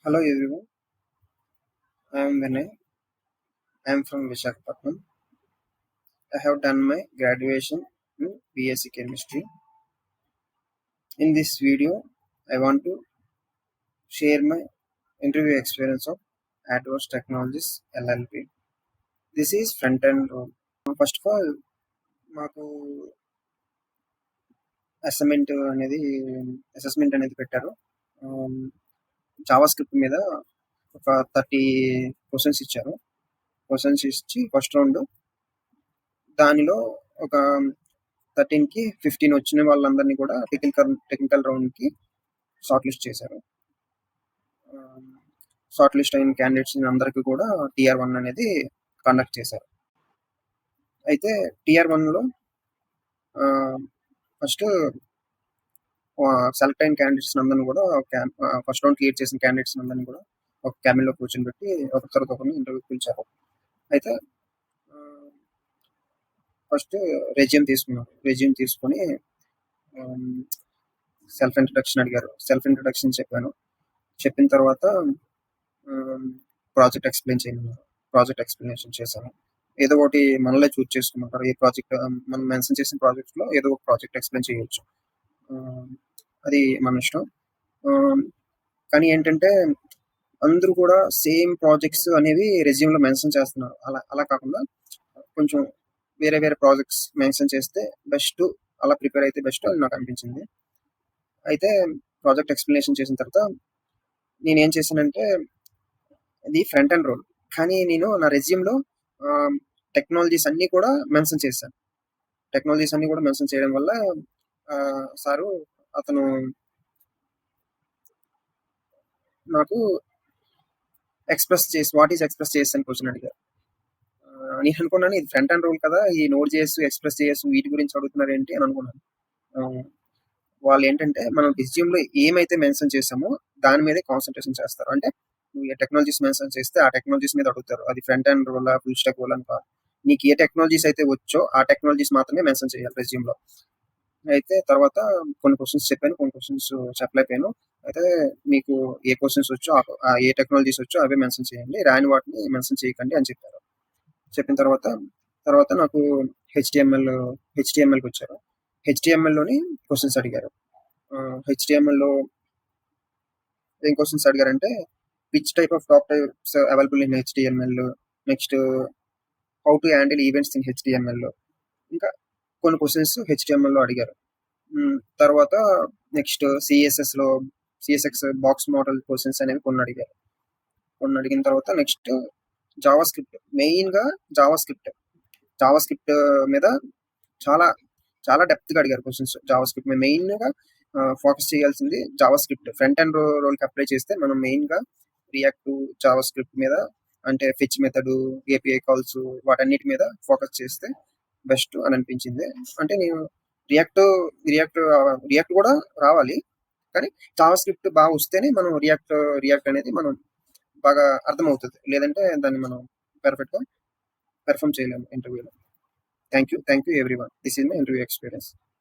Hello everyone, I am Vinay. I am from Visakhapatnam. I have done my graduation in BSc Chemistry. In this video, I want to share my interview experience of Adverse Technologies LLP. This is front end role. First of all, మాకు assessment అనేది పెట్టారు. Java script మీద ఒక 30 questions ఇచ్చారు. Questions ఇచ్చి first round దానిలో ఒక 13కి 15 వచ్చిన వాళ్ళందరినీ కూడా టెక్నికల్ రౌండ్కి షార్ట్ లిస్ట్ చేశారు. షార్ట్ లిస్ట్ అయిన క్యాండిడేట్స్ అందరికీ కూడా TR1 అనేది కండక్ట్ చేశారు. అయితే TR1లో ఫస్ట్ సెలెక్ట్ అయిన క్యాండిడేట్స్ అందరినీ కూడా ఫస్ట్ రౌండ్ క్లియర్ చేసిన క్యాండిడేట్స్ అందరినీ కూడా ఒక క్యాబిన్లో కూర్చొని పెట్టి ఒక తర్వాత ఒకరిని ఇంటర్వ్యూ పిలిచారు. అయితే ఫస్ట్ రెజ్యూమ్ తీసుకున్నారు. రెజ్యూమ్ తీసుకొని సెల్ఫ్ ఇంట్రడక్షన్ అడిగారు. సెల్ఫ్ ఇంట్రడక్షన్ చెప్పాను. చెప్పిన తర్వాత ప్రాజెక్ట్ ఎక్స్ప్లెయిన్ చేయమన్నారు. ప్రాజెక్ట్ ఎక్స్ప్లెనేషన్ చేశాను. ఏదో ఒకటి మనలే చూజ్ చేసుకోమంటారు. ఏ ప్రాజెక్ట్ మనం మెన్షన్ చేసిన ప్రాజెక్ట్లో ఏదో ఒక ప్రాజెక్ట్ ఎక్స్ప్లెయిన్ చేయొచ్చు. అది మన ఇష్టం. కానీ ఏంటంటే అందరూ కూడా సేమ్ ప్రాజెక్ట్స్ అనేవి రెజ్యూమ్లో మెన్షన్ చేస్తున్నారు. అలా కాకుండా కొంచెం వేరే వేరే ప్రాజెక్ట్స్ మెన్షన్ చేస్తే బెస్ట్, అలా ప్రిపేర్ అయితే బెస్ట్ అని నాకు అనిపించింది. అయితే ప్రాజెక్ట్ ఎక్స్ప్లెనేషన్ చేసిన తర్వాత నేనేం చేశానంటే, ఇది ఫ్రంట్ అండ్ రోల్, కానీ నేను నా రెజ్యూమ్లో టెక్నాలజీస్ అన్నీ కూడా మెన్షన్ చేశాను. టెక్నాలజీస్ అన్నీ కూడా మెన్షన్ చేయడం వల్ల సారు అతను నాకు వాట్ ఈస్ ఎక్స్ప్రెస్ చేసి అని క్వశ్చన్ అడిగారు. నేను అనుకున్నాను ఇది ఫ్రంట్ అండ్ రోల్ కదా, ఈ నోట్ చేసి ఎక్స్ప్రెస్ చేసి వీటి గురించి అడుగుతున్నారు ఏంటి అని అనుకున్నాను. వాళ్ళు ఏంటంటే మనం రెజ్యూమ్లో ఏమైతే మెన్షన్ చేసామో దాని మీదే కాన్సన్ట్రేషన్ చేస్తారు. అంటే నువ్వు ఏ టెక్నాలజీస్ మెన్షన్ చేస్తే ఆ టెక్నాలజీస్ మీద అడుగుతారు. అది front end role, full stack role అని కాదు. నీకు ఏ టెక్నాలజీస్ అయితే వచ్చో ఆ టెక్నాలజీస్ మాత్రమే మెన్షన్ చేయాలి రెజ్యూమ్లో. అయితే తర్వాత కొన్ని క్వశ్చన్స్ చెప్పాను, కొన్ని క్వశ్చన్స్ చెప్పలేకపోయాను. అయితే మీకు ఏ క్వశ్చన్స్ వచ్చో ఏ టెక్నాలజీస్ వచ్చో అవే మెన్షన్ చేయండి, రాని వాటిని మెన్షన్ చేయకండి అని చెప్పారు. చెప్పిన తర్వాత నాకు హెచ్టిఎంఎల్కి వచ్చారు. హెచ్టిఎంఎల్లోని క్వశ్చన్స్ అడిగారు. హెచ్టిఎంఎల్లో ఏం క్వశ్చన్స్ అడిగారంటే, which type of tag types available in HTML, next how to handle events in HTML, ఇంకా కొన్ని క్వశ్చన్స్ హెచ్టిఎంఎల్లో అడిగారు. తర్వాత నెక్స్ట్ సిఎస్ఎక్స్ బాక్స్ మోడల్ క్వశ్చన్స్ అనేవి కొన్ని అడిగారు. కొన్ని అడిగిన తర్వాత నెక్స్ట్ జావా స్క్రిప్ట్, మెయిన్గా జావా స్క్రిప్ట్ మీద చాలా చాలా డెప్త్గా అడిగారు క్వశ్చన్స్. జావా స్క్రిప్ట్ మీద మెయిన్గా ఫోకస్ చేయాల్సింది జావా స్క్రిప్ట్. ఫ్రంట్ అండ్ రోల్కి అప్లై చేస్తే మనం మెయిన్గా రియాక్ట్ జావా స్క్రిప్ట్ మీద, అంటే ఫెచ్ మెథడ్, ఏపీఐ కాల్స్, వాటన్నిటి మీద ఫోకస్ చేస్తే బెస్ట్ అని అనిపించింది. అంటే నేను రియాక్ట్ కూడా రావాలి, కానీ జావా స్క్రిప్ట్ బాగా వస్తేనే మనం రియాక్ట్ అనేది మనం బాగా అర్థమవుతుంది. లేదంటే దాన్ని మనం పర్ఫెక్ట్గా పెర్ఫామ్ చేయలేము ఇంటర్వ్యూలో. Thank you everyone. This is my interview experience.